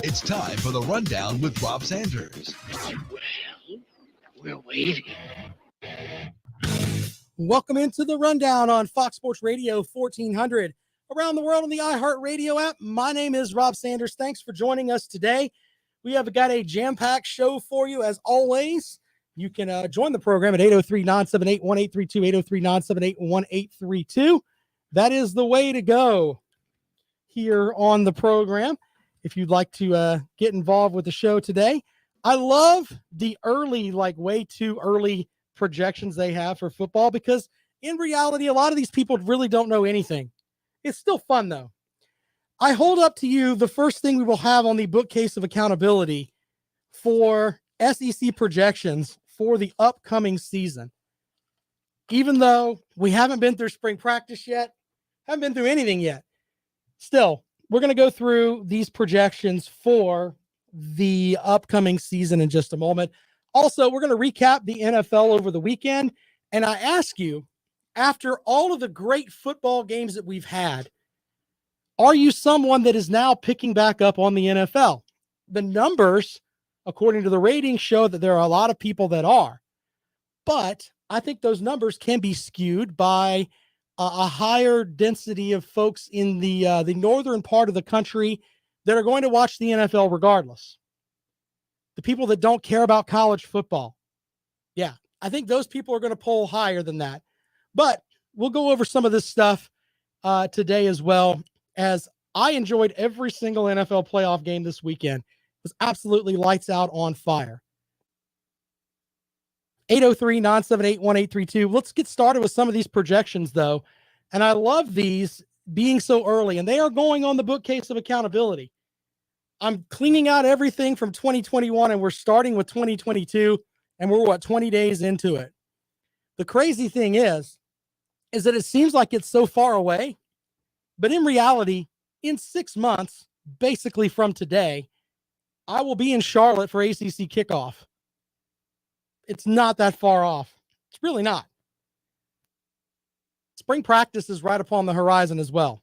It's time for the Rundown with Rob Sanders. Well, we're waiting. Welcome into the Rundown on Fox Sports Radio 1400. Around the world on the iHeartRadio app. My name is Rob Sanders. Thanks for joining us today. We have got a jam-packed show for you as always. You can join the program at 803-978-1832, 803-978-1832. That is the way to go here on the program if you'd like to get involved with the show today. I love the early, way too early projections they have for football because in reality, a lot of these people really don't know anything. It's still fun, though. I hold up to you the first thing we will have on the bookcase of accountability for SEC projections for the upcoming season. Even though we haven't been through spring practice yet, haven't been through anything yet, still, we're going to go through these projections for the upcoming season in just a moment. Also, we're going to recap the NFL over the weekend. And I ask you, after all of the great football games that we've had, are you someone that is now picking back up on the NFL? The numbers, according to the ratings, show that there are a lot of people that are. But I think those numbers can be skewed by a higher density of folks in the northern part of the country that are going to watch the NFL regardless. The people that don't care about college football. Yeah, I think those people are going to poll higher than that. But we'll go over some of this stuff today as well, as I enjoyed every single NFL playoff game this weekend. It was absolutely lights out on fire. 803-978-1832. Let's get started with some of these projections, though. And I love these being so early, and they are going on the bookcase of accountability. I'm cleaning out everything from 2021, and we're starting with 2022, and we're, 20 days into it. The crazy thing is that it seems like it's so far away, but in reality, in 6 months, basically from today, I will be in Charlotte for ACC kickoff. It's not that far off. It's really not. Spring practice is right upon the horizon as well.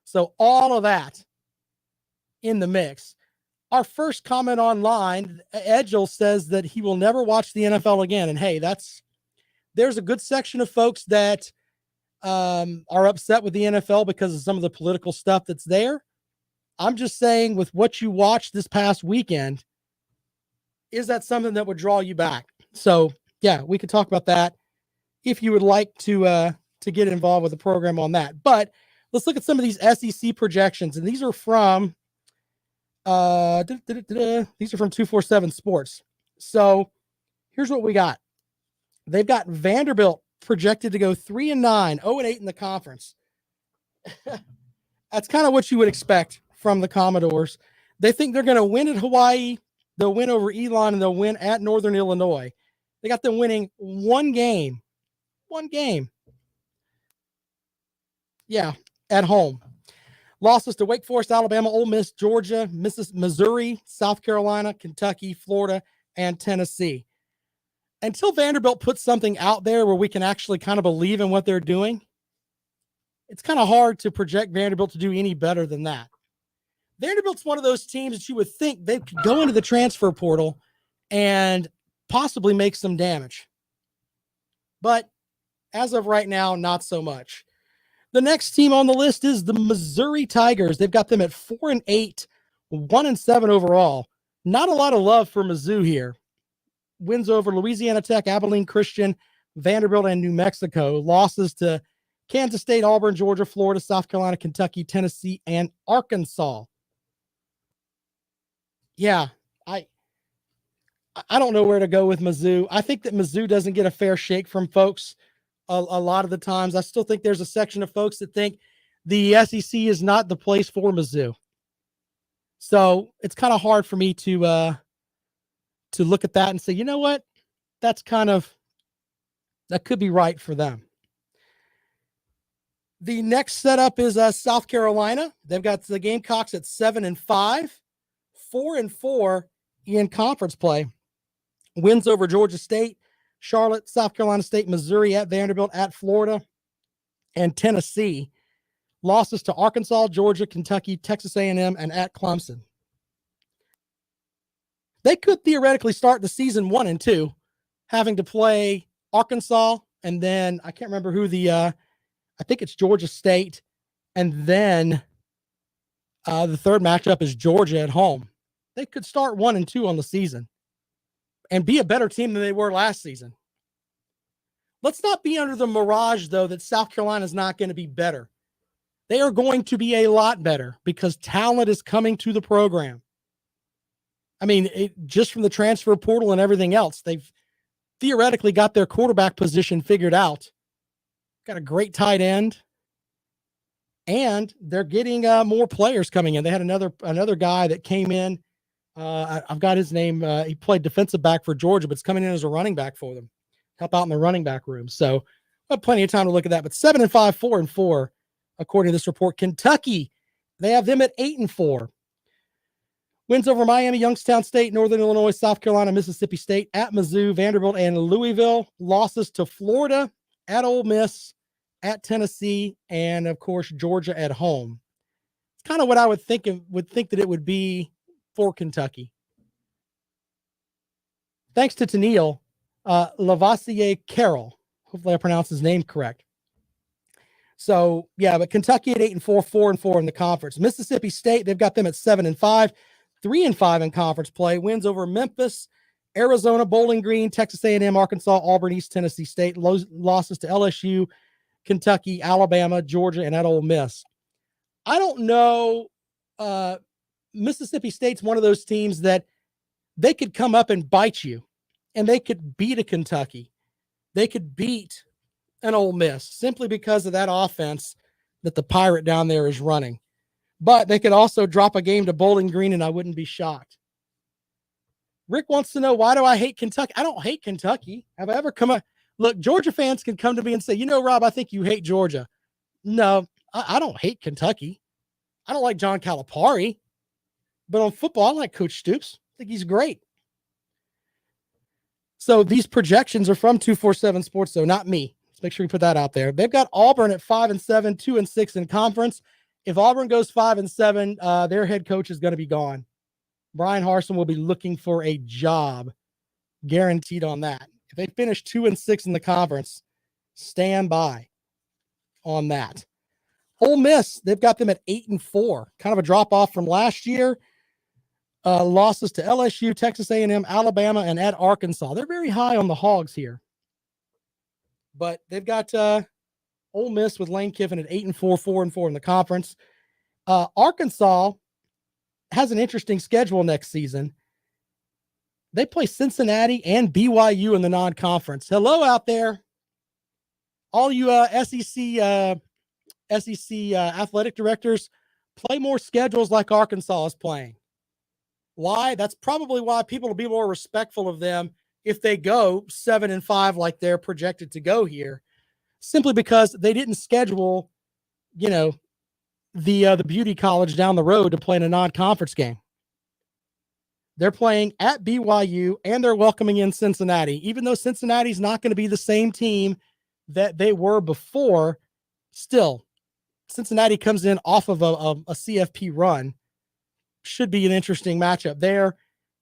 So all of that in the mix. Our first comment online, Edgel says that he will never watch the NFL again. And hey, there's a good section of folks that are upset with the NFL because of some of the political stuff that's there. I'm just saying, with what you watched this past weekend, is that something that would draw you back? So yeah, we could talk about that if you would like to get involved with the program on that. But let's look at some of these SEC projections, and these are from these are from 247 Sports. So here's what we got. They've got Vanderbilt projected to go 3-9, 0-8 in the conference. That's kind of what you would expect from the Commodores. They think they're going to win at Hawaii, they'll win over Elon, and they'll win at Northern Illinois. They got them winning one game. Yeah, at home. Losses to Wake Forest, Alabama, Ole Miss, Georgia, Missouri, South Carolina, Kentucky, Florida, and Tennessee. Until Vanderbilt puts something out there where we can actually kind of believe in what they're doing, it's kind of hard to project Vanderbilt to do any better than that. Vanderbilt's one of those teams that you would think they could go into the transfer portal and possibly make some damage. But as of right now, not so much. The next team on the list is the Missouri Tigers. They've got them at 4-8, 1-7 overall. Not a lot of love for Mizzou here. Wins over Louisiana Tech, Abilene Christian, Vanderbilt, and New Mexico. Losses to Kansas State, Auburn, Georgia, Florida, South Carolina, Kentucky, Tennessee, and Arkansas. Yeah, I don't know where to go with Mizzou. I think that Mizzou doesn't get a fair shake from folks a lot of the times. I still think there's a section of folks that think the SEC is not the place for Mizzou. So it's kind of hard for me to look at that and say, you know what? That could be right for them. The next setup is South Carolina. They've got the Gamecocks at 7-5, 4-4 in conference play. Wins over Georgia State, Charlotte, South Carolina State, Missouri, at Vanderbilt, at Florida, and Tennessee. Losses to Arkansas, Georgia, Kentucky, Texas A&M, and at Clemson. They could theoretically start the season 1-2, having to play Arkansas, and then I can't remember who I think it's Georgia State, and then the third matchup is Georgia at home. They could start 1-2 on the season and be a better team than they were last season. Let's not be under the mirage, though, that South Carolina is not going to be better. They are going to be a lot better because talent is coming to the program. I mean, just from the transfer portal and everything else, they've theoretically got their quarterback position figured out. Got a great tight end. And they're getting more players coming in. They had another guy that came in. I've got his name. He played defensive back for Georgia, but it's coming in as a running back for them. Help out in the running back room. So I have plenty of time to look at that. But 7-5, 4-4, according to this report. Kentucky, they have them at 8-4. Wins over Miami, Youngstown State, Northern Illinois, South Carolina, Mississippi State, at Mizzou, Vanderbilt, and Louisville. Losses to Florida, at Ole Miss, at Tennessee, and of course Georgia at home. It's kind of what I would think that it would be for Kentucky. Thanks to Tennille Lavoisier Carroll. Hopefully I pronounced his name correct. So yeah, but Kentucky at 8-4, 4-4 in the conference. Mississippi State, they've got them at 7-5, 3-5 in conference play. Wins over Memphis, Arizona, Bowling Green, Texas A&M, Arkansas, Auburn, East Tennessee State. Losses to LSU, Kentucky, Alabama, Georgia, and at Ole Miss. I don't know. Mississippi State's one of those teams that they could come up and bite you, and they could beat a Kentucky. They could beat an Ole Miss simply because of that offense that the Pirate down there is running. But they could also drop a game to Bowling Green, and I wouldn't be shocked. Rick wants to know, why do I hate Kentucky? I don't hate Kentucky. Have I ever come up? Look, Georgia fans can come to me and say, Rob, I think you hate Georgia. No, I don't hate Kentucky. I don't like John Calipari. But on football, I like Coach Stoops. I think he's great. So these projections are from 247 Sports, so not me. Let's make sure we put that out there. They've got Auburn at 5-7, 2-6 in conference. If Auburn goes 5-7, their head coach is going to be gone. Brian Harsin will be looking for a job, guaranteed on that. If they finish 2-6 in the conference, stand by on that. Ole Miss, they've got them at 8-4, kind of a drop off from last year. Losses to LSU, Texas A&M, Alabama, and at Arkansas. They're very high on the Hogs here. But they've got Ole Miss with Lane Kiffin at 8-4, 4-4 in the conference. Arkansas has an interesting schedule next season. They play Cincinnati and BYU in the non-conference. Hello out there. All you SEC athletic directors, play more schedules like Arkansas is playing. Why? That's probably why people will be more respectful of them if they go 7-5 like they're projected to go here, simply because they didn't schedule, the beauty college down the road to play in a non-conference game. They're playing at BYU and they're welcoming in Cincinnati, even though Cincinnati's not going to be the same team that they were before. Still, Cincinnati comes in off of a CFP run. Should be an interesting matchup there.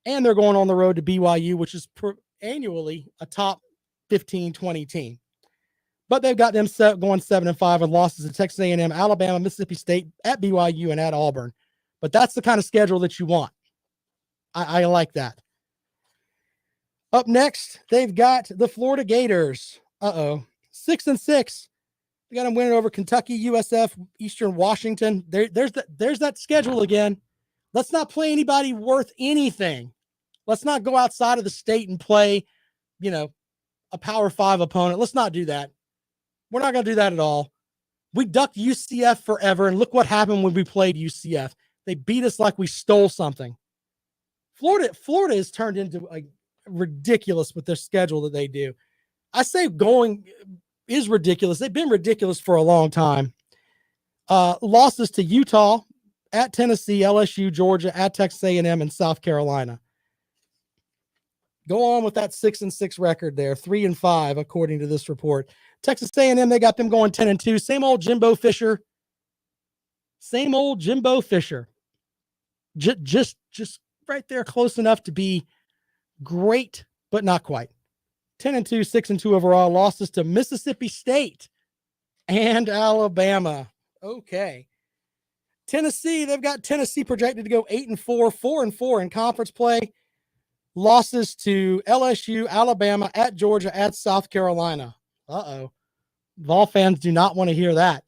And they're going on the road to BYU, which is annually a top 15, 20 team. But they've got them going 7-5 with losses to Texas A&M, Alabama, Mississippi State, at BYU, and at Auburn. But that's the kind of schedule that you want. I like that. Up next, they've got the Florida Gators. 6-6. They got them winning over Kentucky, USF, Eastern Washington. There's that schedule again. Let's not play anybody worth anything. Let's not go outside of the state and play, a Power 5 opponent. Let's not do that. We're not going to do that at all. We ducked UCF forever, and look what happened when we played UCF. They beat us like we stole something. Florida has turned into ridiculous with their schedule that they do. I say going is ridiculous. They've been ridiculous for a long time. Losses to Utah, at Tennessee, LSU, Georgia, at Texas A&M, and South Carolina. Go on with that 6-6 record there, 3-5 according to this report. Texas A&M, they got them going 10-2. Same old Jimbo Fisher. Just right there, close enough to be great, but not quite. 10-2, 6-2 overall. Losses to Mississippi State and Alabama. Okay. Tennessee, they've got Tennessee projected to go 8-4, 4-4 in conference play. Losses to LSU, Alabama, at Georgia, at South Carolina. Uh-oh. Vol fans do not want to hear that.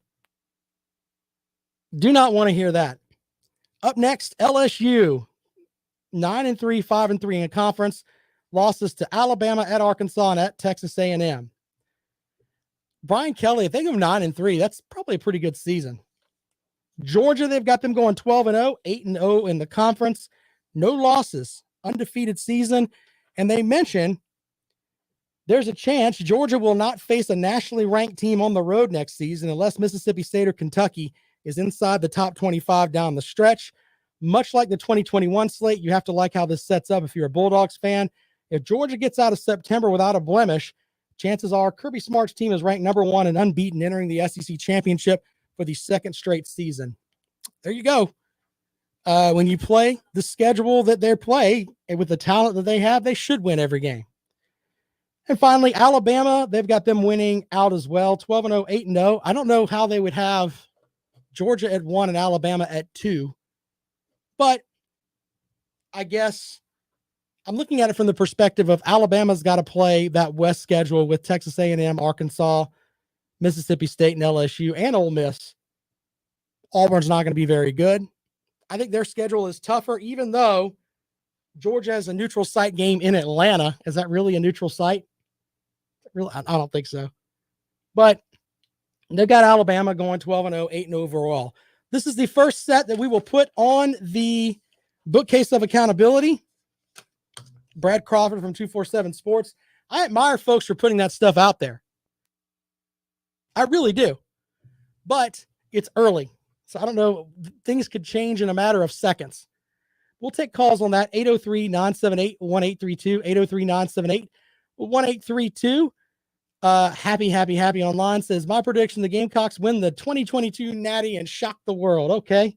Do not want to hear that. Up next, LSU, 9-3, 5-3 in conference. Losses to Alabama, at Arkansas, and at Texas A&M. Brian Kelly, if they go 9-3, that's probably a pretty good season. Georgia, they've got them going 12-0, 8-0 in the conference. No losses, undefeated season. And they mention there's a chance Georgia will not face a nationally ranked team on the road next season unless Mississippi State or Kentucky is inside the top 25 down the stretch. Much like the 2021 slate, you have to like how this sets up if you're a Bulldogs fan. If Georgia gets out of September without a blemish, chances are Kirby Smart's team is ranked number 1 and unbeaten entering the SEC championship for the second straight season. There you go. When you play the schedule that they play and with the talent that they have, they should win every game. And finally, Alabama, they've got them winning out as well, 12-0, 8-0. I don't know how they would have Georgia at 1 and Alabama at 2, but I guess I'm looking at it from the perspective of Alabama's got to play that West schedule with Texas A&M, Arkansas, Mississippi State, and LSU, and Ole Miss. Auburn's not going to be very good. I think their schedule is tougher, even though Georgia has a neutral site game in Atlanta. Is that really a neutral site? Really, I don't think so. But they've got Alabama going 12-0, 8-0 overall. This is the first set that we will put on the bookcase of accountability. Brad Crawford from 247 Sports. I admire folks for putting that stuff out there. I really do. But it's early. So I don't know. Things could change in a matter of seconds. We'll take calls on that. 803-978-1832. 803-978-1832. Happy online says, my prediction, the Gamecocks win the 2022 Natty and shock the world. Okay.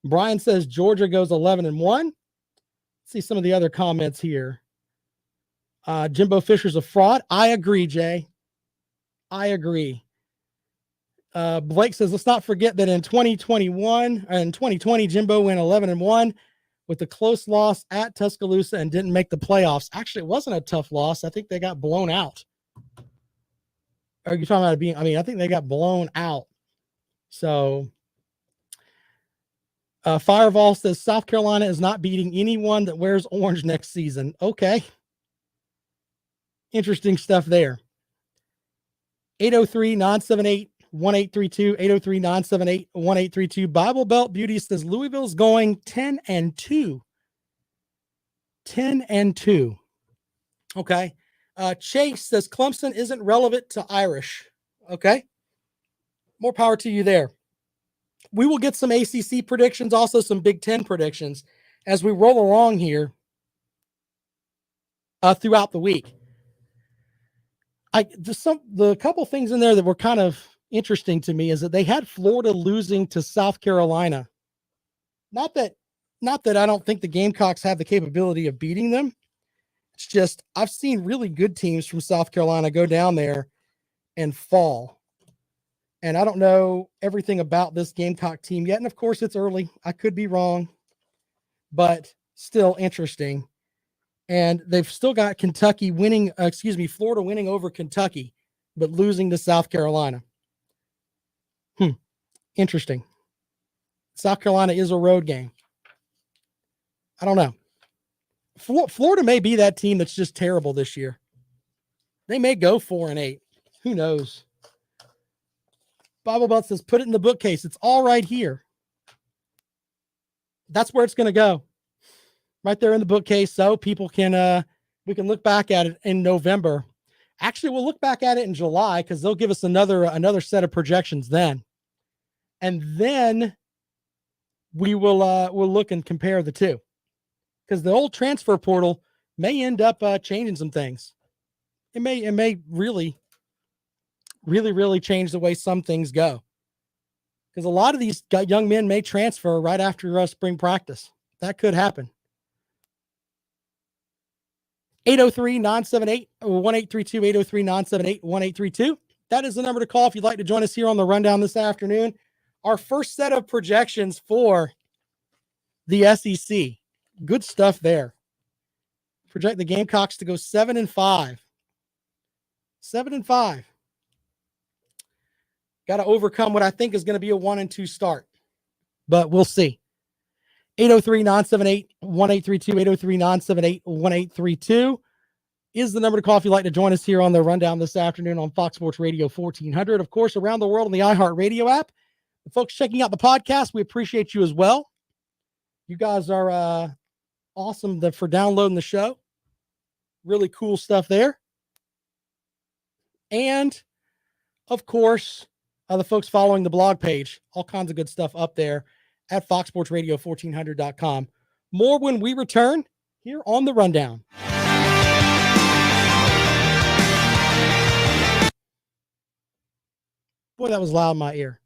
Brian says Georgia goes 11-1. Let's see some of the other comments here. Jimbo Fisher's a fraud. I agree, Jay. I agree. Blake says, let's not forget that in 2021 and 2020, Jimbo went 11-1 with a close loss at Tuscaloosa and didn't make the playoffs. Actually, it wasn't a tough loss. I think they got blown out. Are you talking about it being? I think they got blown out. So, Fireball says South Carolina is not beating anyone that wears orange next season. Okay. Interesting stuff there. 803-978-1832. 803-978-1832. Bible Belt Beauty says Louisville's going 10-2. 10-2. Okay. Chase says Clemson isn't relevant to Irish. Okay. More power to you there. We will get some ACC predictions, also some Big Ten predictions as we roll along here throughout the week. The couple things in there that were kind of interesting to me is that they had Florida losing to South Carolina. Not that I don't think the Gamecocks have the capability of beating them. It's just I've seen really good teams from South Carolina go down there and fall. And I don't know everything about this Gamecock team yet. And of course, it's early. I could be wrong, but still interesting. And they've still got Florida winning over Kentucky, but losing to South Carolina. Interesting. South Carolina is a road game. I don't know. Florida may be that team that's just terrible this year. They may go 4-8. Who knows? Bible Belt says, put it in the bookcase. It's all right here. That's where it's going to go. Right there in the bookcase. So people can, we can look back at it in November. Actually, we'll look back at it in July because they'll give us another set of projections then. And then we will we'll look and compare the two. Because the old transfer portal may end up changing some things. It may really change the way some things go. Because a lot of these young men may transfer right after spring practice. That could happen. 803-978-1832, 803-978-1832. That is the number to call if you'd like to join us here on the rundown this afternoon. Our first set of projections for the SEC. Good stuff there. Project the Gamecocks to go 7-5. 7-5. Got to overcome what I think is going to be a 1-2 start, but we'll see. 803-978-1832, 803-978-1832 is the number to call if you'd like to join us here on the rundown this afternoon on Fox Sports Radio 1400. Of course, around the world on the iHeart Radio app. The folks checking out the podcast, we appreciate you as well. You guys are awesome for downloading the show. Really cool stuff there. And, of course, the folks following the blog page, all kinds of good stuff up there at foxsportsradio1400.com. More when we return here on the rundown. Boy, that was loud in my ear.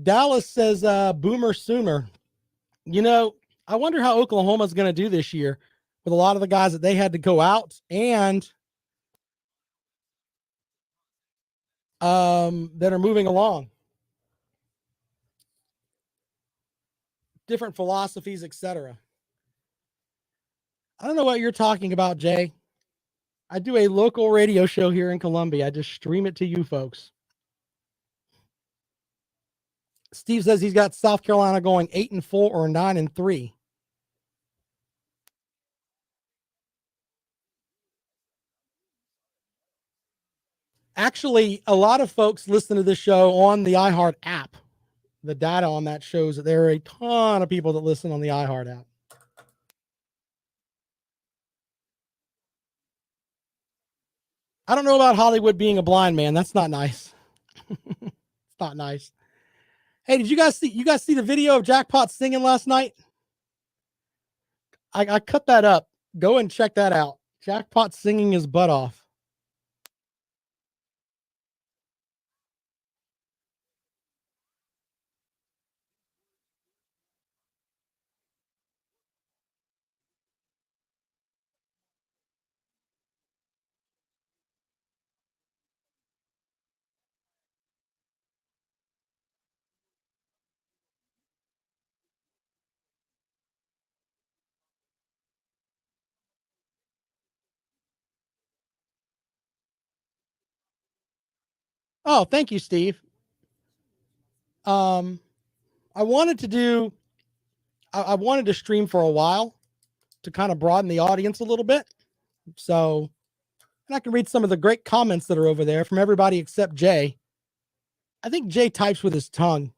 Dallas says Boomer Sooner. You know, I wonder how Oklahoma's going to do this year with a lot of the guys that they had to go out and that are moving along. Different philosophies, etc. I don't know what you're talking about, Jay. I do a local radio show here in Columbia. I just stream it to you folks. Steve says he's got South Carolina going 8-4 or 9-3. Actually, a lot of folks listen to this show on the iHeart app. The data on that shows that there are a ton of people that listen on the iHeart app. I don't know about Hollywood being a blind man. That's not nice. It's not nice. Hey, did you guys see the video of Jackpot singing last night? I cut that up. Go and check that out. Jackpot singing his butt off. Oh, thank you, Steve. I wanted to stream for a while to kind of broaden the audience a little bit. So, and I can read some of the great comments that are over there from everybody except Jay. I think Jay types with his tongue.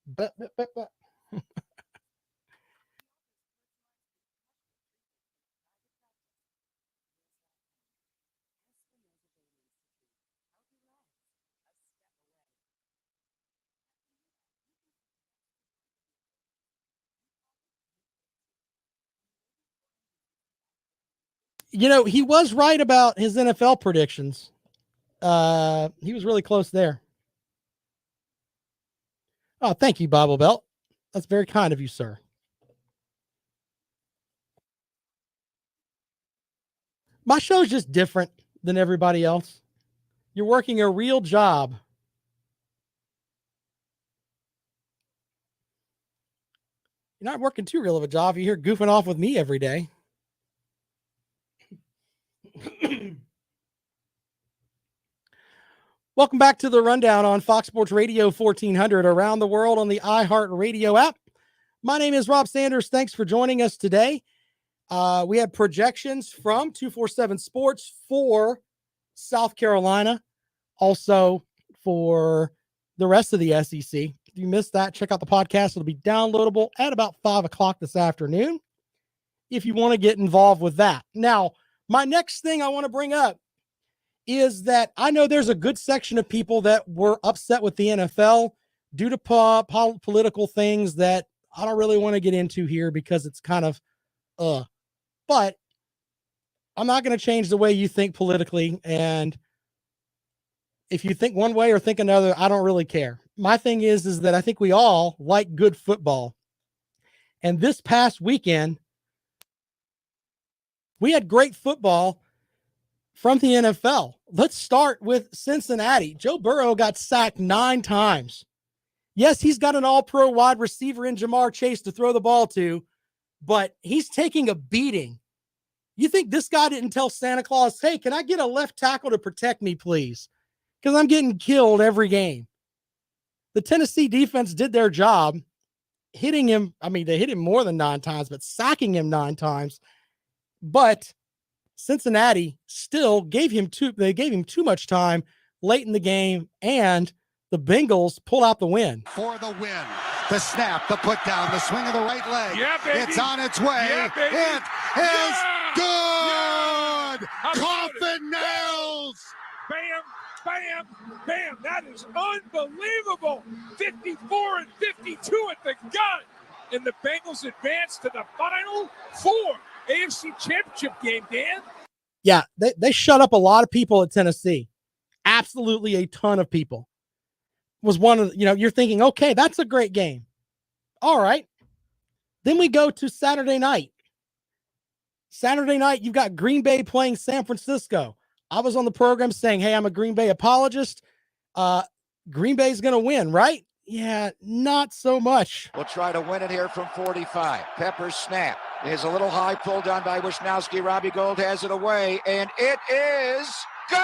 But. You know, he was right about his NFL predictions. He was really close there. Oh, thank you, Bible Belt. That's very kind of you, sir. My show's just different than everybody else. You're working a real job. You're not working too real of a job. You're here goofing off with me every day. Welcome back to the rundown on Fox Sports Radio 1400 around the world on the iHeart Radio app. My name is Rob Sanders. Thanks for joining us today. We had projections from 247 Sports for South Carolina, also for the rest of the SEC. If you missed that, check out the podcast. It'll be downloadable at about 5 o'clock this afternoon if you want to get involved with that. Now, my next thing I want to bring up is that I know there's a good section of people that were upset with the NFL due to political things that I don't really want to get into here because it's kind of, but I'm not going to change the way you think politically. And if you think one way or think another, I don't really care. My thing is that I think we all like good football. And this past weekend, we had great football from the NFL. Let's start with Cincinnati. Joe Burrow got sacked 9 times. Yes, he's got an all-pro wide receiver in Jamar Chase to throw the ball to, but he's taking a beating. You think this guy didn't tell Santa Claus, hey, can I get a left tackle to protect me, please? Because I'm getting killed every game. The Tennessee defense did their job, hitting him. I mean, they hit him more than 9 times, but sacking him 9 times. But Cincinnati still gave him too much time late in the game, and the Bengals pull out the win. For the win. The snap, the put down, the swing of the right leg. Yeah, baby. It's on its way. Yeah, baby. It is good. Yeah. Coffin nails. Bam, bam, bam. That is unbelievable. 54 and 52 at the gun. And the Bengals advance to the Final Four. AFC Championship game, Dan. Yeah, they shut up a lot of people at Tennessee. Absolutely a ton of people. Was one of, you're thinking, okay, that's a great game. All right. Then we go to Saturday night. Saturday night, you've got Green Bay playing San Francisco. I was on the program saying, hey, I'm a Green Bay apologist. Green Bay's going to win, right? Yeah, not so much. We'll try to win it here from 45. Pepper's snap is a little high, pulled down by Wisnowski. Robbie Gold has it away, and it is gone!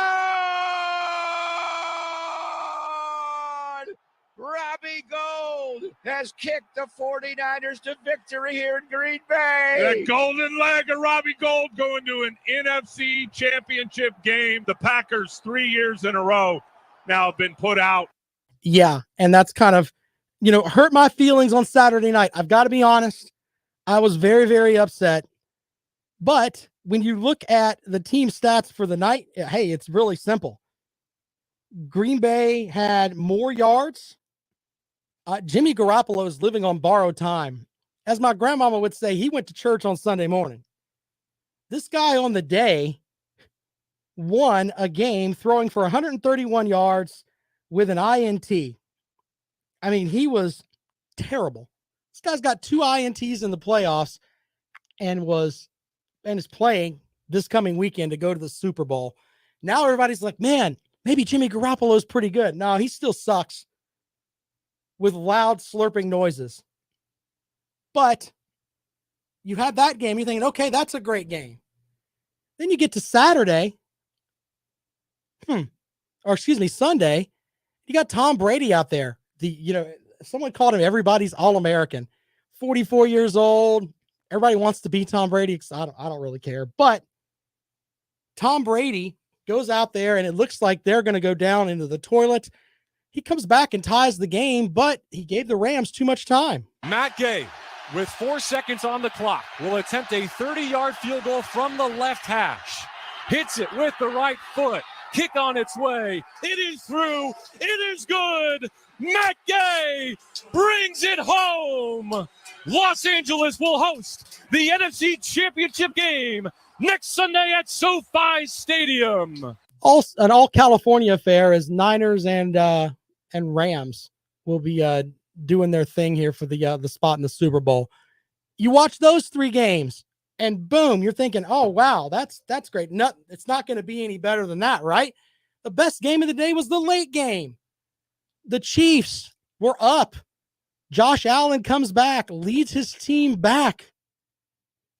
Robbie Gold has kicked the 49ers to victory here in Green Bay. The golden leg of Robbie Gold going to an NFC Championship game. The Packers 3 years in a row now have been put out. Yeah, and that's kind of, hurt my feelings on Saturday night. I've got to be honest. I was very, very upset. But when you look at the team stats for the night, hey, it's really simple. Green Bay had more yards. Jimmy Garoppolo is living on borrowed time. As my grandmama would say, he went to church on Sunday morning. This guy on the day won a game throwing for 131 yards with an INT. I mean, he was terrible. This guy's got 2 INTs in the playoffs and is playing this coming weekend to go to the Super Bowl. Now everybody's like, man, maybe Jimmy Garoppolo is pretty good. No, he still sucks with loud slurping noises. But you have that game, you're thinking, okay, that's a great game. Then you get to Saturday, Sunday, you got Tom Brady out there. Someone called him everybody's All-American. 44 years old. Everybody wants to be Tom Brady. I don't really care. But Tom Brady goes out there, and it looks like they're going to go down into the toilet. He comes back and ties the game, but he gave the Rams too much time. Matt Gay, with 4 seconds on the clock, will attempt a 30-yard field goal from the left hash. Hits it with the right foot. Kick on its way. It is through. It is good. Matt Gay brings it home. Los Angeles will host the NFC Championship game next Sunday at SoFi Stadium. An all California affair as Niners and Rams will be doing their thing here for the spot in the Super Bowl. You watch those 3 games, and boom, you're thinking, oh wow, that's great. No, it's not going to be any better than that, right? The best game of the day was the late game. The Chiefs were up. Josh Allen comes back, leads his team back.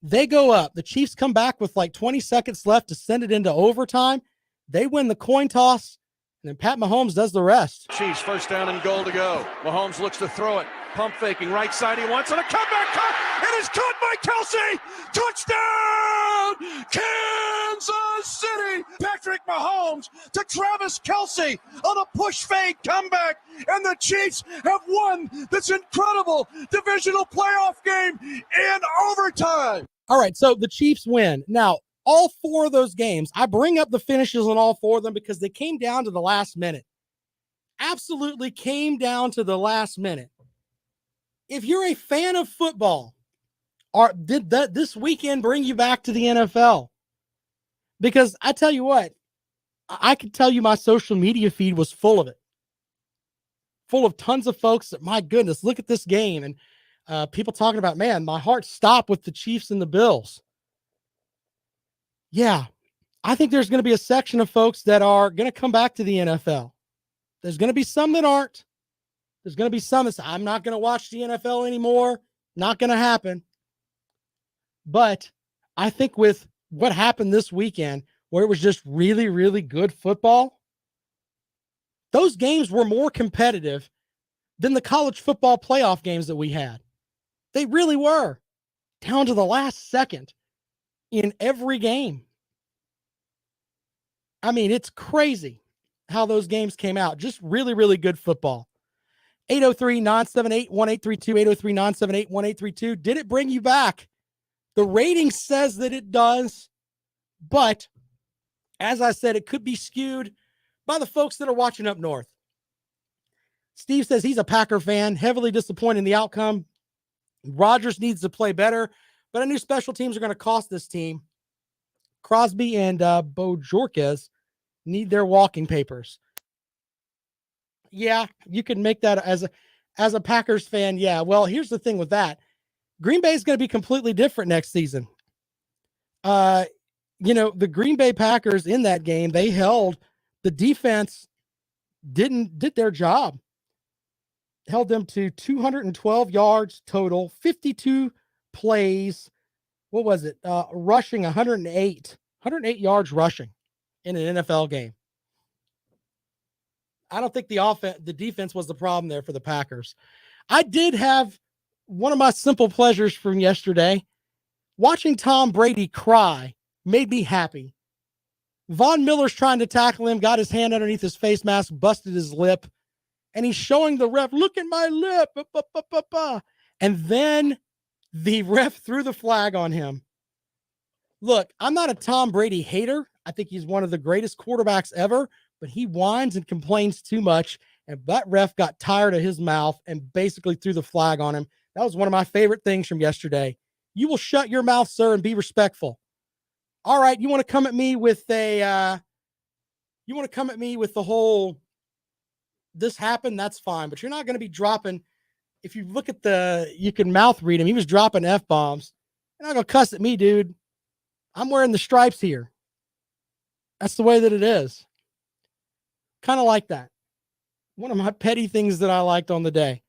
They go up. The Chiefs come back with like 20 seconds left to send it into overtime. They win the coin toss, and then Pat Mahomes does the rest. Chiefs first down and goal to go. Mahomes looks to throw it. Pump faking right side. He wants it. A comeback cut. It is caught by Kelsey. Touchdown, Kansas City. Patrick Mahomes to Travis Kelsey on a push fade comeback. And the Chiefs have won this incredible divisional playoff game in overtime. All right, so the Chiefs win. Now, all 4 of those games, I bring up the finishes on all 4 of them because they came down to the last minute. Absolutely came down to the last minute. If you're a fan of football, did this weekend bring you back to the NFL? Because I tell you what, I can tell you my social media feed was full of it. Full of tons of folks that, my goodness, look at this game. And people talking about, man, my heart stopped with the Chiefs and the Bills. Yeah, I think there's going to be a section of folks that are going to come back to the NFL. There's going to be some that aren't. There's going to be some that say, I'm not going to watch the NFL anymore. Not going to happen. But I think with what happened this weekend, where it was just really, really good football, those games were more competitive than the college football playoff games that we had. They really were, down to the last second in every game. I mean, it's crazy how those games came out. Just really, really good football. 803-978-1832, 803-978-1832. Did it bring you back? The rating says that it does, but as I said, it could be skewed by the folks that are watching up north. Steve says he's a Packer fan, heavily disappointed in the outcome. Rodgers needs to play better, but I knew special teams are going to cost this team. Crosby and Bojorquez need their walking papers. Yeah, you can make that as a Packers fan. Yeah, well, here's the thing with that. Green Bay is going to be completely different next season. The Green Bay Packers in that game, they held the defense, did their job. Held them to 212 yards total, 52 plays. What was it? Rushing 108 yards rushing in an NFL game. I don't think the defense was the problem there for the Packers. I did have one of my simple pleasures from yesterday. Watching Tom Brady cry made me happy. Von Miller's trying to tackle him, got his hand underneath his face mask, busted his lip, and he's showing the ref, look at my lip. And then the ref threw the flag on him. Look, I'm not a Tom Brady hater. I think he's one of the greatest quarterbacks ever, but he whines and complains too much, and that ref got tired of his mouth and basically threw the flag on him. That was one of my favorite things from yesterday. You will shut your mouth, sir, and be respectful. All right, you want to come at me with the whole this happened, that's fine, but you're not going to be dropping. If you look at you can mouth read him. He was dropping F-bombs. You're not going to cuss at me, dude. I'm wearing the stripes here. That's the way that it is. Kind of like that. One of my petty things that I liked on the day.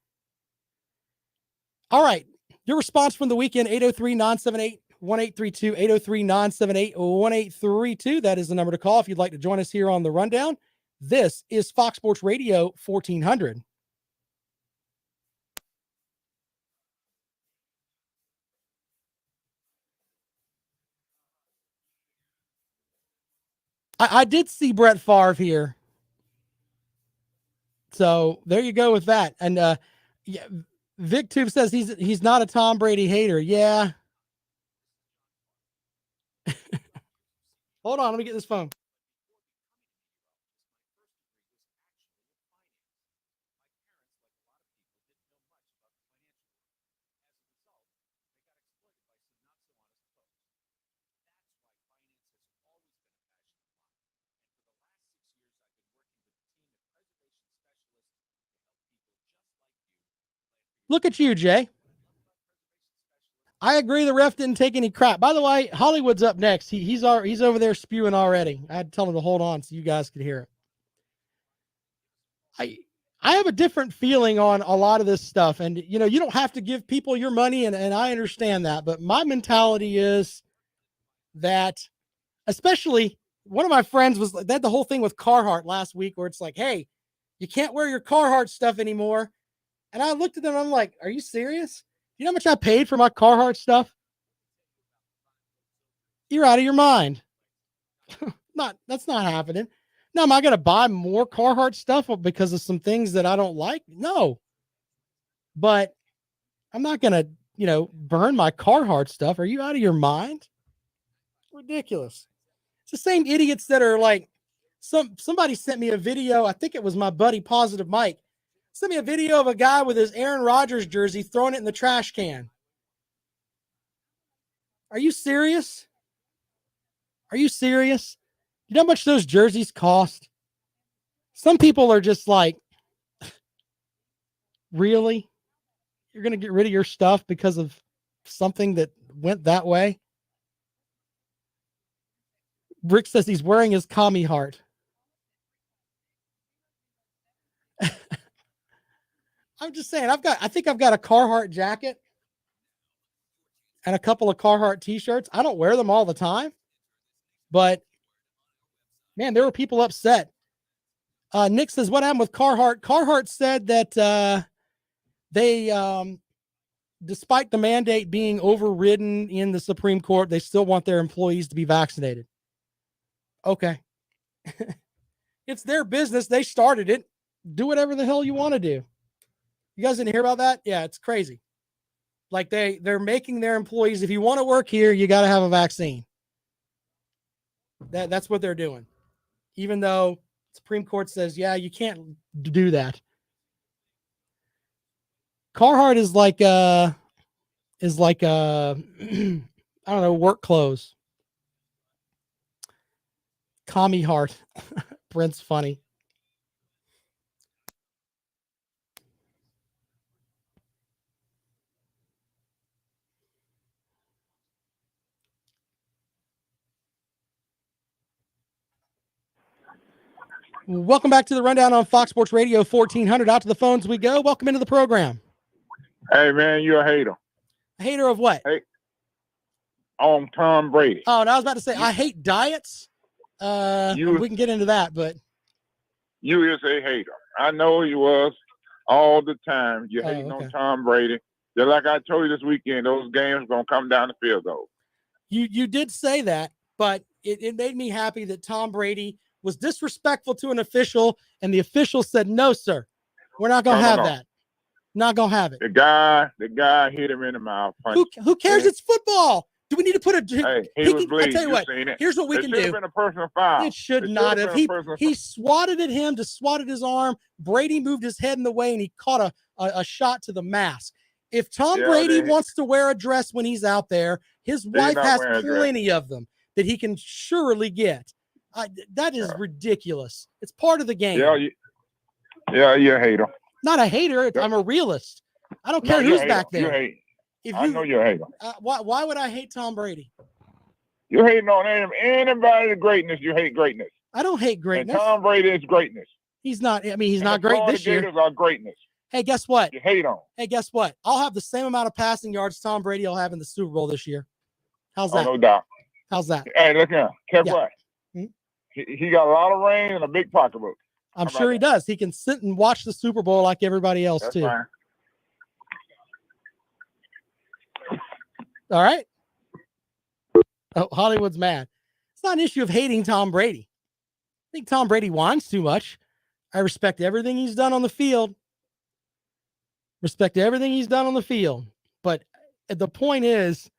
All right. Your response from the weekend, 803-978-1832, 803-978-1832. That is the number to call if you'd like to join us here on the Rundown. This is Fox Sports Radio 1400. I did see Brett Favre here. So there you go with that. And yeah, VicTube says he's not a Tom Brady hater. Yeah. Hold on, let me get this phone. Look at you, Jay. I agree the ref didn't take any crap. By the way, Hollywood's up next. He's over there spewing already. I had to tell him to hold on so you guys could hear it. I have a different feeling on a lot of this stuff. And, you don't have to give people your money, and I understand that. But my mentality is that, especially one of my friends they had the whole thing with Carhartt last week where it's like, hey, you can't wear your Carhartt stuff anymore. And I looked at them, I'm like, are you serious? You know how much I paid for my Carhartt stuff? You're out of your mind. That's not happening. Now, am I going to buy more Carhartt stuff because of some things that I don't like? No. But I'm not going to, burn my Carhartt stuff. Are you out of your mind? Ridiculous. It's the same idiots that are like, somebody sent me a video. I think it was my buddy Positive Mike. Sent me a video of a guy with his Aaron Rodgers jersey throwing it in the trash can. Are you serious? Are you serious? You know how much those jerseys cost? Some people are just like, really? You're going to get rid of your stuff because of something that went that way? Rick says he's wearing his commie heart. I'm just saying, I think I've got a Carhartt jacket and a couple of Carhartt t-shirts. I don't wear them all the time, but man, there were people upset. Nick says, what happened with Carhartt? Carhartt said that they, despite the mandate being overridden in the Supreme Court, they still want their employees to be vaccinated. Okay. It's their business. They started it. Do whatever the hell you want to do. You guys didn't hear about that? Yeah, it's crazy. Like they're making their employees, if you want to work here, you got to have a vaccine. That's what they're doing. Even though Supreme Court says, yeah, you can't do that. Carhartt is like I don't know, work clothes. Commie heart. Brent's funny. Welcome back to the Rundown on Fox Sports Radio 1400. Out to the phones we go. Welcome into the program. Hey, man, you're a hater. A hater of what? Hey, on Tom Brady. Oh, and I was about to say, I hate diets. We can get into that, but. You is a hater. I know you was all the time. You're hating on Tom Brady. Just like I told you this weekend, those games going to come down the field goal. You did say that, but it made me happy that Tom Brady was disrespectful to an official, and the official said, no, sir, we're not going to have that. Not going to have it. The guy hit him in the mouth. Who cares? It's football. Do we need to put a? Hey, he was bleeding. I tell you what. Here's what we can do. It should have been a personal foul. It should not have. He swatted at him, just swatted his arm. Brady moved his head in the way, and he caught a shot to the mask. If Tom Brady wants to wear a dress when he's out there, his wife has plenty of them that he can surely get. That is ridiculous. It's part of the game. Yeah, you're a hater. Not a hater. I'm a realist. I don't care who's back there. I know you're a hater. Why would I hate Tom Brady? You're hating on anybody's greatness. You hate greatness. I don't hate greatness. And Tom Brady is greatness. He's not. I mean, he's not great this year. Gators are greatness. Hey, guess what? You hate on. Hey, guess what? I'll have the same amount of passing yards Tom Brady will have in the Super Bowl this year. How's that? Oh, no doubt. How's that? Hey, look here. Guess what? He got a lot of rain and a big pocketbook. I'm sure he does. He can sit and watch the Super Bowl like everybody else. That's too. Fine. All right. Oh, Hollywood's mad. It's not an issue of hating Tom Brady. I think Tom Brady whines too much. I respect everything he's done on the field. But the point is,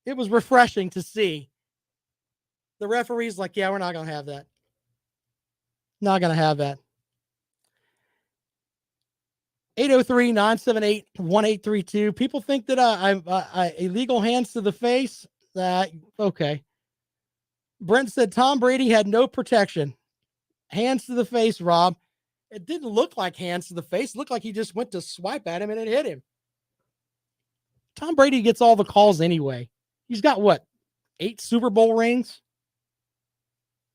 it was refreshing to see the referees like, yeah, we're not going to have that. Not going to have that. 803-978-1832. People think that I'm illegal hands to the face. Okay. Brent said Tom Brady had no protection. Hands to the face, Rob. It didn't look like hands to the face. It looked like he just went to swipe at him and it hit him. Tom Brady gets all the calls anyway. He's got what? 8 Super Bowl rings?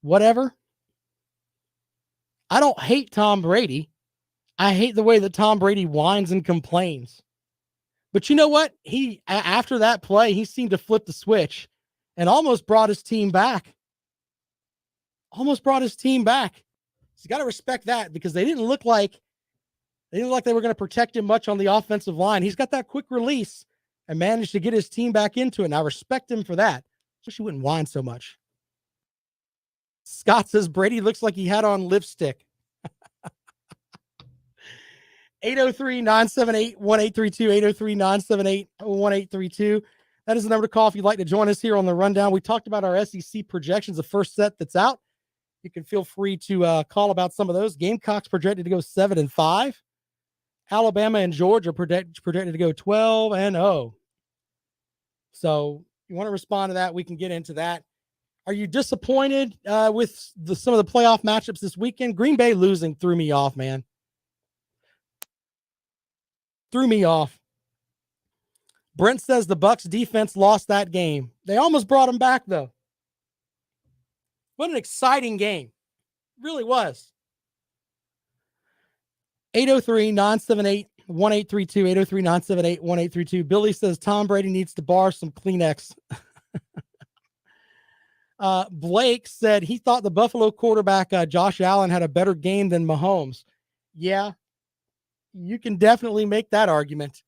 Whatever. I don't hate Tom Brady. I hate the way that Tom Brady whines and complains. But you know what? After that play, he seemed to flip the switch and almost brought his team back. So you got to respect that because they didn't look like they were going to protect him much on the offensive line. He's got that quick release and managed to get his team back into it. And I respect him for that. Wish he wouldn't whine so much. Scott says Brady looks like he had on lipstick. 803-978-1832, 803-978-1832. That is the number to call if you'd like to join us here on the Rundown. We talked about our SEC projections, the first set that's out. You can feel free to call about some of those. Gamecocks projected to go 7-5. Alabama and Georgia projected to go 12-0. So you want to respond to that, we can get into that. Are you disappointed with some of the playoff matchups this weekend? Green Bay losing threw me off, man. Threw me off. Brent says the Bucs defense lost that game. They almost brought them back, though. What an exciting game. It really was. 803-978-1832. 803-978-1832. Billy says Tom Brady needs to borrow some Kleenex. Blake said he thought the Buffalo quarterback, Josh Allen, had a better game than Mahomes. Yeah, you can definitely make that argument.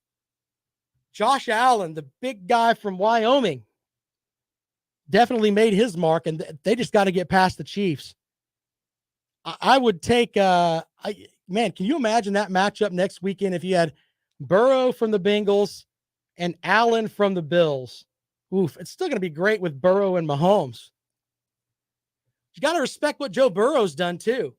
Josh Allen, the big guy from Wyoming, definitely made his mark, and they just got to get past the Chiefs. I would take, man, can you imagine that matchup next weekend if you had Burrow from the Bengals and Allen from the Bills? Oof, it's still going to be great with Burrow and Mahomes. You got to respect what Joe Burrow's done, too.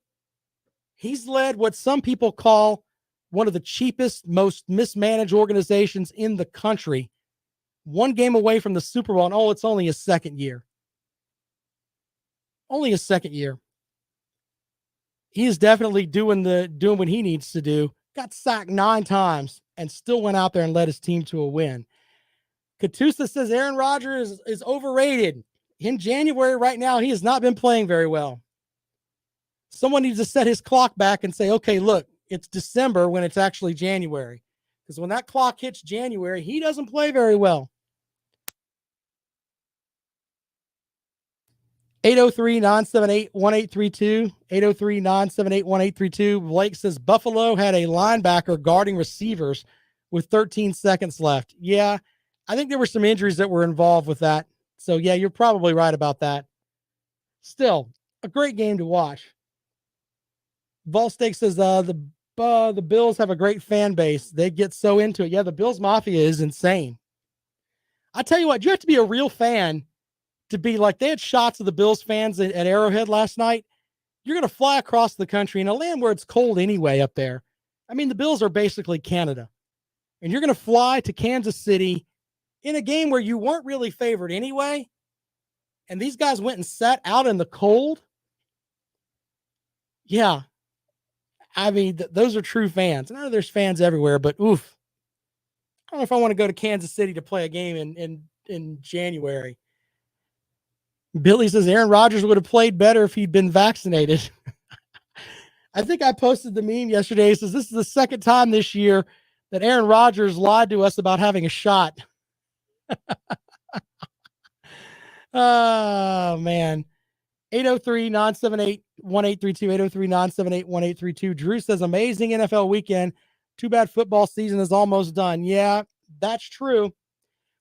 He's led what some people call one of the cheapest, most mismanaged organizations in the country. One game away from the Super Bowl, and it's only his second year. Only his second year. He is definitely doing what he needs to do. Got sacked 9 times and still went out there and led his team to a win. Katusa says Aaron Rodgers is overrated. In January right now, he has not been playing very well. Someone needs to set his clock back and say, okay, look, it's December when it's actually January. Because when that clock hits January, he doesn't play very well. 803-978-1832. 803-978-1832. Blake says Buffalo had a linebacker guarding receivers with 13 seconds left. Yeah, I think there were some injuries that were involved with that. So, yeah, you're probably right about that. Still, a great game to watch. Volsteak says the Bills have a great fan base. They get so into it. Yeah, the Bills Mafia is insane. I tell you what, you have to be a real fan to be like, they had shots of the Bills fans at Arrowhead last night. You're going to fly across the country in a land where it's cold anyway up there. I mean, the Bills are basically Canada. And you're going to fly to Kansas City in a game where you weren't really favored anyway. And these guys went and sat out in the cold. Yeah. I mean, those are true fans. I know there's fans everywhere, but oof. I don't know if I want to go to Kansas City to play a game in January. Billy says Aaron Rodgers would have played better if he'd been vaccinated. I think I posted the meme yesterday. It says this is the second time this year that Aaron Rodgers lied to us about having a shot. Oh, man. 803-978-1832. 803-978-1832. Drew says amazing NFL weekend. Too bad football season is almost done. Yeah, that's true.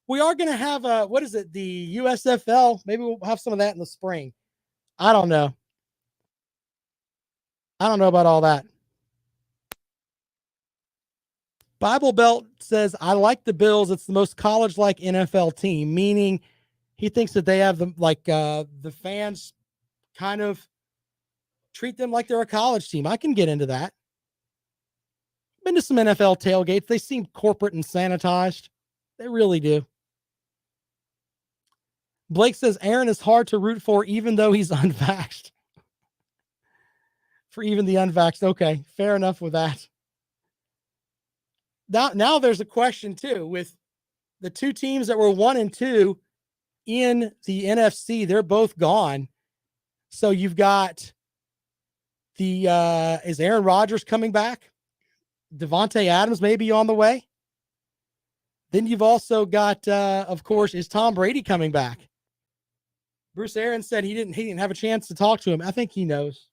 We are going to have the USFL. Maybe we'll have some of that in the spring. I don't know. I don't know about all that. Bible Belt says, I like the Bills. It's the most college-like NFL team, meaning he thinks that they have the fans kind of treat them like they're a college team. I can get into that. Been to some NFL tailgates. They seem corporate and sanitized. They really do. Blake says Aaron is hard to root for even though he's unvaxxed. For even the unvaxxed. Okay, fair enough with that. Now there's a question too with the two teams that were 1 and 2 in the NFC. They're both gone. So you've got is Aaron Rodgers coming back? Devontae Adams may be on the way. Then you've also got, of course, is Tom Brady coming back? Bruce Arians said he didn't have a chance to talk to him. I think he knows.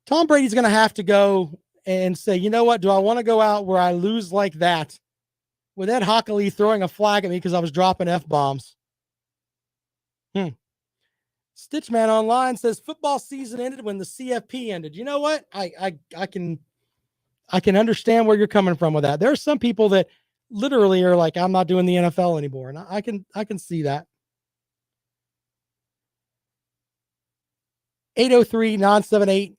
Tom Brady's going to have to go and say, you know what? Do I want to go out where I lose like that with Ed Hockley throwing a flag at me because I was dropping F-bombs? Stitchman Online says football season ended when the CFP ended. You know what? I can understand where you're coming from with that. There are some people that literally are like, I'm not doing the NFL anymore. And I can see that. 803-978-1832.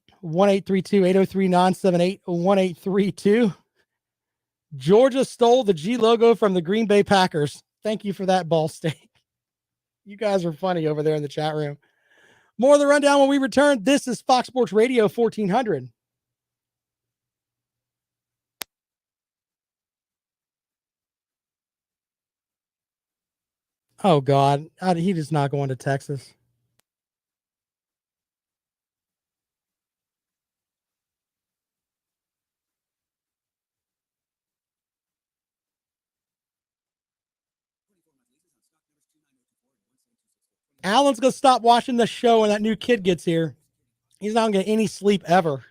803-978-1832. Georgia stole the G logo from the Green Bay Packers. Thank you for that, Ball State. You guys are funny over there in the chat room. More of the rundown when we return. This is Fox Sports Radio 1400. Oh, God. He is not going to Texas. Alan's going to stop watching the show when that new kid gets here. He's not going to get any sleep ever.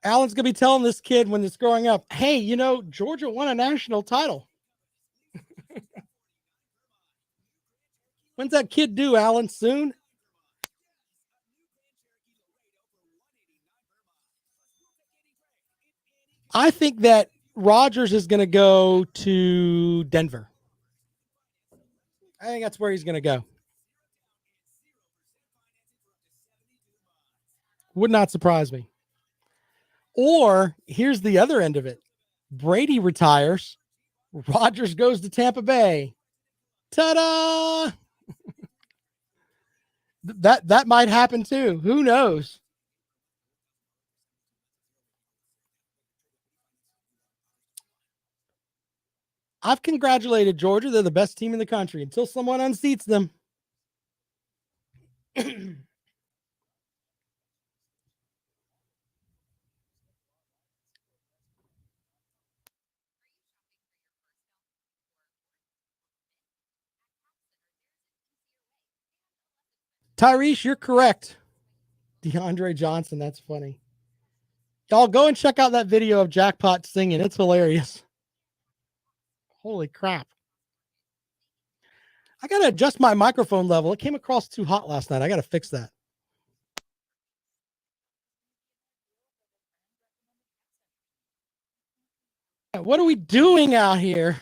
Alan's going to be telling this kid when it's growing up, hey, you know, Georgia won a national title. When's that kid due, Alan? Soon? I think that Rodgers is going to go to Denver. I think that's where he's going to go. Would not surprise me. Or here's the other end of it. Brady retires. Rodgers goes to Tampa Bay. Ta-da! That might happen too. Who knows? I've congratulated Georgia. They're the best team in the country until someone unseats them. Tyrese, you're correct. DeAndre Johnson, that's funny. Y'all go and check out that video of Jackpot singing. It's hilarious. Holy crap. I got to adjust my microphone level. It came across too hot last night. I got to fix that. What are we doing out here?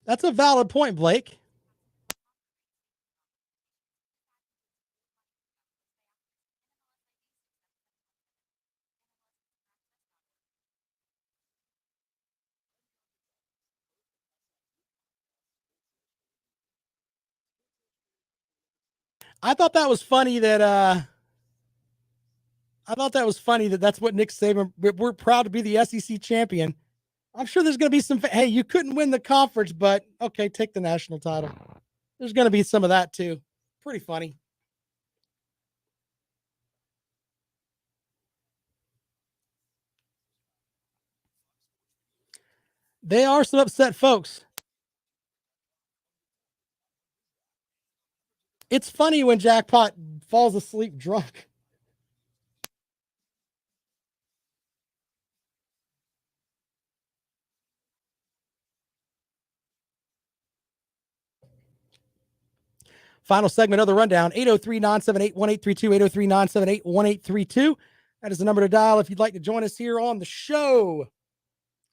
That's a valid point, Blake. I thought that was funny that that's what Nick Saban. We're proud to be the SEC champion. I'm sure there's going to be some. Hey, you couldn't win the conference, but okay, take the national title. There's going to be some of that too. Pretty funny. They are some upset folks. It's funny when Jackpot falls asleep drunk. Final segment of the rundown, 803-978-1832, 803-978-1832. That is the number to dial if you'd like to join us here on the show.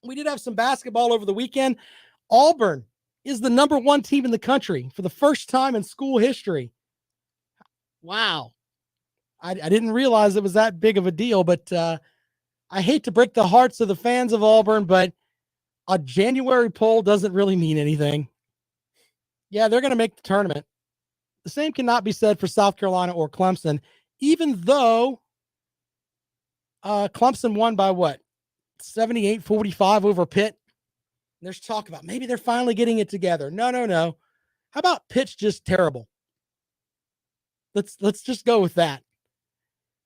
We did have some basketball over the weekend. Auburn is the number one team in the country for the first time in school history. Wow. I didn't realize it was that big of a deal, but I hate to break the hearts of the fans of Auburn, but a January poll doesn't really mean anything. Yeah, they're going to make the tournament. The same cannot be said for South Carolina or Clemson, even though Clemson won by what? 78-45 over Pitt. There's talk about maybe they're finally getting it together. No. How about Pitt's just terrible? Let's just go with that.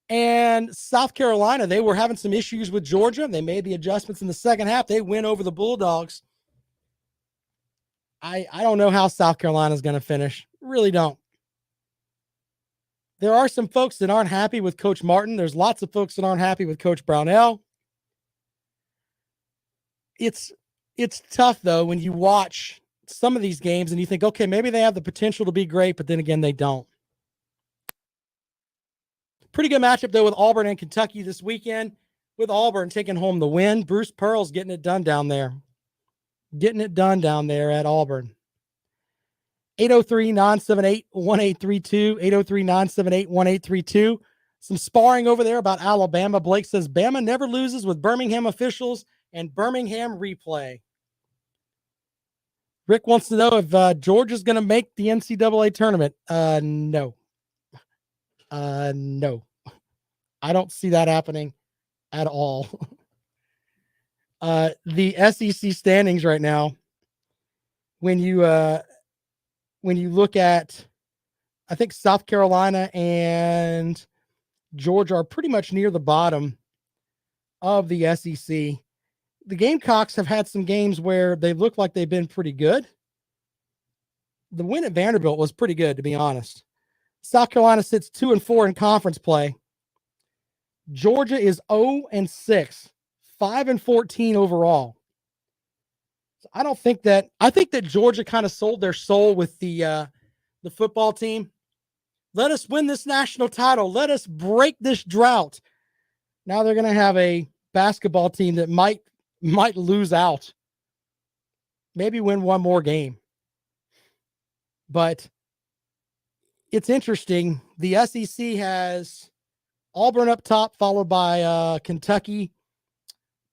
And South Carolina, they were having some issues with Georgia. They made the adjustments in the second half. They win over the Bulldogs. I don't know how South Carolina is going to finish. Really don't. There are some folks that aren't happy with Coach Martin. There's lots of folks that aren't happy with Coach Brownell. It's tough, though, when you watch some of these games and you think, okay, maybe they have the potential to be great, but then again, they don't. Pretty good matchup, though, with Auburn and Kentucky this weekend, with Auburn taking home the win. Bruce Pearl's getting it done down there. getting it done down there at Auburn. 803-978-1832, 803-978-1832. Some sparring over there about Alabama. Blake says Bama never loses with Birmingham officials and Birmingham replay. Rick wants to know if Georgia's going to make the NCAA tournament. No. No. I don't see that happening at all. The SEC standings right now, when you look at, I think South Carolina and Georgia are pretty much near the bottom of the SEC. The Gamecocks have had some games where they look like they've been pretty good. The win at Vanderbilt was pretty good, to be honest. South Carolina sits 2-4 in conference play. Georgia is 0-6, 5-14 overall. So I think that Georgia kind of sold their soul with the football team. Let us win this national title. Let us break this drought. Now they're going to have a basketball team that might lose out. Maybe win one more game. But it's interesting. The SEC has Auburn up top, followed by Kentucky.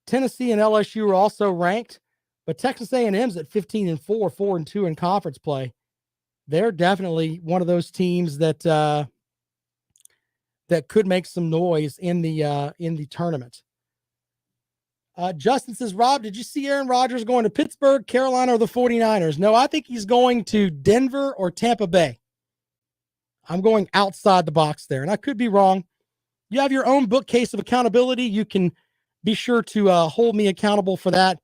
Tennessee and LSU are also ranked, but Texas A&M's at 15-4, 4-2 in conference play. They're definitely one of those teams that could make some noise in the tournament. Justin says, Rob, did you see Aaron Rodgers going to Pittsburgh, Carolina, or the 49ers? No, I think he's going to Denver or Tampa Bay. I'm going outside the box there, and I could be wrong. You have your own bookcase of accountability. You can be sure to hold me accountable for that.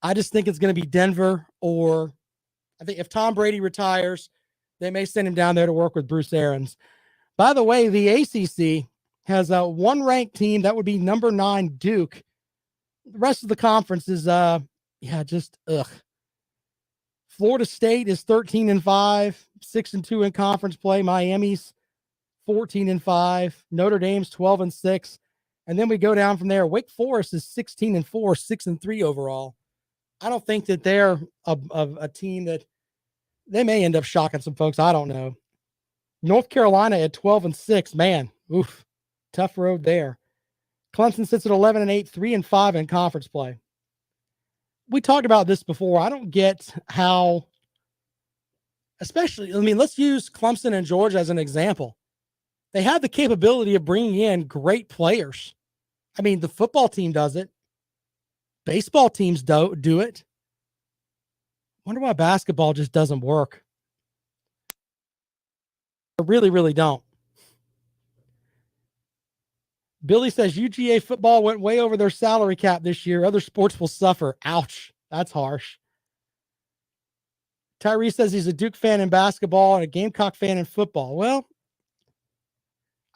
I just think it's going to be Denver, or I think if Tom Brady retires, they may send him down there to work with Bruce Arians. By the way, the ACC has a one-ranked team. That would be number 9 Duke. The rest of the conference is, just ugh. Florida State is 13-5, 6-2 in conference play. Miami's 14-5. Notre Dame's 12-6. And then we go down from there. Wake Forest is 16-4, 6-3 overall. I don't think that they're a team that they may end up shocking some folks. I don't know. North Carolina at 12-6. Man, oof, tough road there. Clemson sits at 11-8, 3-5 in conference play. We talked about this before. I don't get how, let's use Clemson and Georgia as an example. They have the capability of bringing in great players. The football team does it. Baseball teams do it. Wonder why basketball just doesn't work. I really, really don't. Billy says UGA football went way over their salary cap this year. Other sports will suffer. Ouch. That's harsh. Tyree says he's a Duke fan in basketball and a Gamecock fan in football. Well,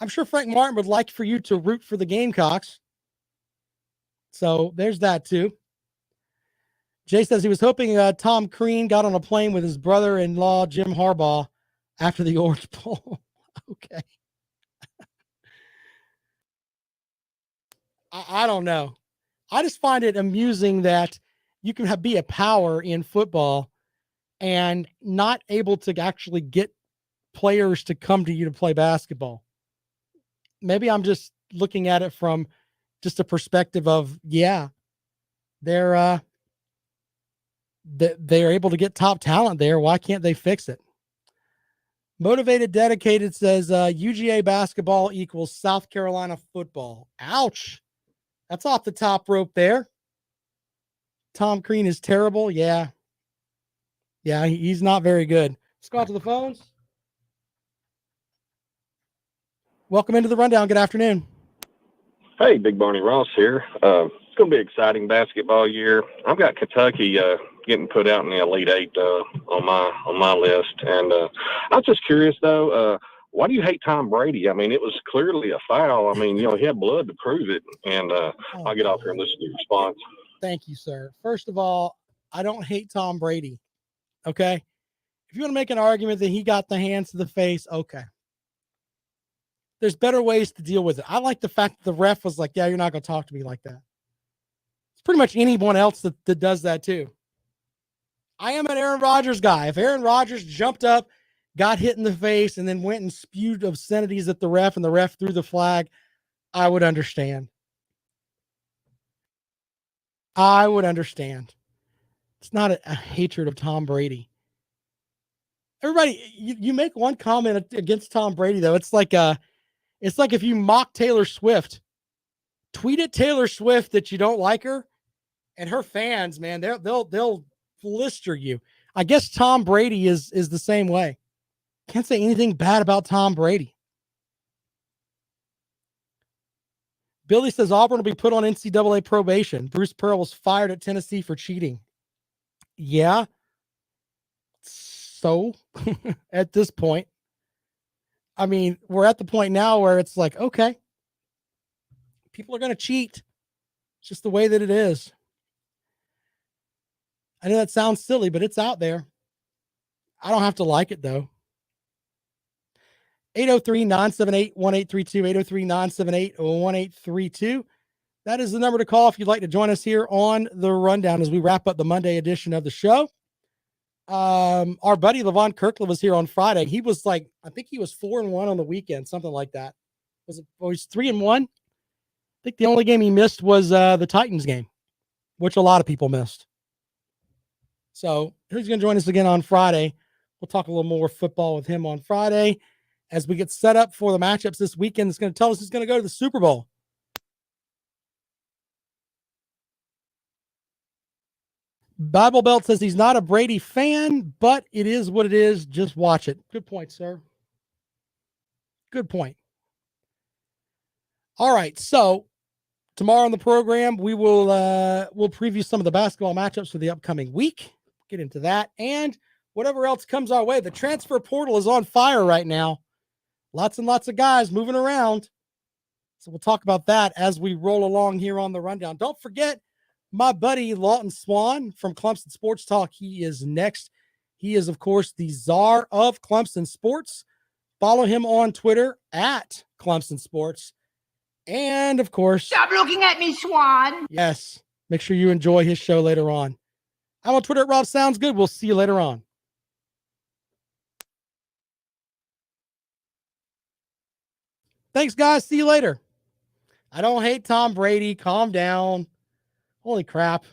I'm sure Frank Martin would like for you to root for the Gamecocks. So there's that too. Jay says he was hoping Tom Crean got on a plane with his brother-in-law, Jim Harbaugh, after the Orange Bowl. Okay. I don't know. I just find it amusing that you can be a power in football and not able to actually get players to come to you to play basketball. Maybe I'm just looking at it from just a perspective of, they're able to get top talent there. Why can't they fix it? Motivated Dedicated says UGA basketball equals South Carolina football. Ouch. That's off the top rope there. Tom Crean is terrible. Yeah, he's not very good. Let's go out to the phones. Welcome into the rundown. Good afternoon. Hey, Big Barney Ross here. It's going to be an exciting basketball year. I've got Kentucky getting put out in the Elite Eight on my list, and I was just curious though. Why do you hate Tom Brady? It was clearly a foul. He had blood to prove it. And I'll get off here and listen to your response. Thank you, sir. First of all, I don't hate Tom Brady. Okay. If you want to make an argument that he got the hands to the face, okay. There's better ways to deal with it. I like the fact that the ref was like, yeah, you're not going to talk to me like that. It's pretty much anyone else that does that too. I am an Aaron Rodgers guy. If Aaron Rodgers jumped up, got hit in the face, and then went and spewed obscenities at the ref and the ref threw the flag, I would understand. I would understand. It's not a hatred of Tom Brady. Everybody, you make one comment against Tom Brady, though. It's like if you mock Taylor Swift, tweet at Taylor Swift that you don't like her, and her fans, man, they'll blister you. I guess Tom Brady is the same way. Can't say anything bad about Tom Brady. Billy says Auburn will be put on NCAA probation. Bruce Pearl was fired at Tennessee for cheating. Yeah. So at this point, I mean, we're at the point now where it's like, okay, people are going to cheat. It's just the way that it is. I know that sounds silly, but it's out there. I don't have to like it, though. 803-978-1832, 803-978-1832. That is the number to call if you'd like to join us here on the Rundown as we wrap up the Monday edition of the show. Our buddy Levon Kirkland was here on Friday. He was like, I think he was 4-1 on the weekend, something like that. Was it? Oh, he's 3-1. I think the only game he missed was the Titans game, which a lot of people missed. So he's going to join us again on Friday. We'll talk a little more football with him on Friday as we get set up for the matchups this weekend. It's going to tell us who's going to go to the Super Bowl. Bible Belt says he's not a Brady fan, but it is what it is. Just watch it. Good point, sir. Good point. All right. So tomorrow on the program, we'll preview some of the basketball matchups for the upcoming week. Get into that and whatever else comes our way. The transfer portal is on fire right now. Lots and lots of guys moving around. So we'll talk about that as we roll along here on the Rundown. Don't forget my buddy Lawton Swan from Clemson Sports Talk. He is next. He is, of course, the czar of Clemson Sports. Follow him on Twitter at Clemson Sports. And, of course, stop looking at me, Swan. Yes. Make sure you enjoy his show later on. I'm on Twitter at Rob Sounds Good. We'll see you later on. Thanks, guys. See you later. I don't hate Tom Brady. Calm down. Holy crap.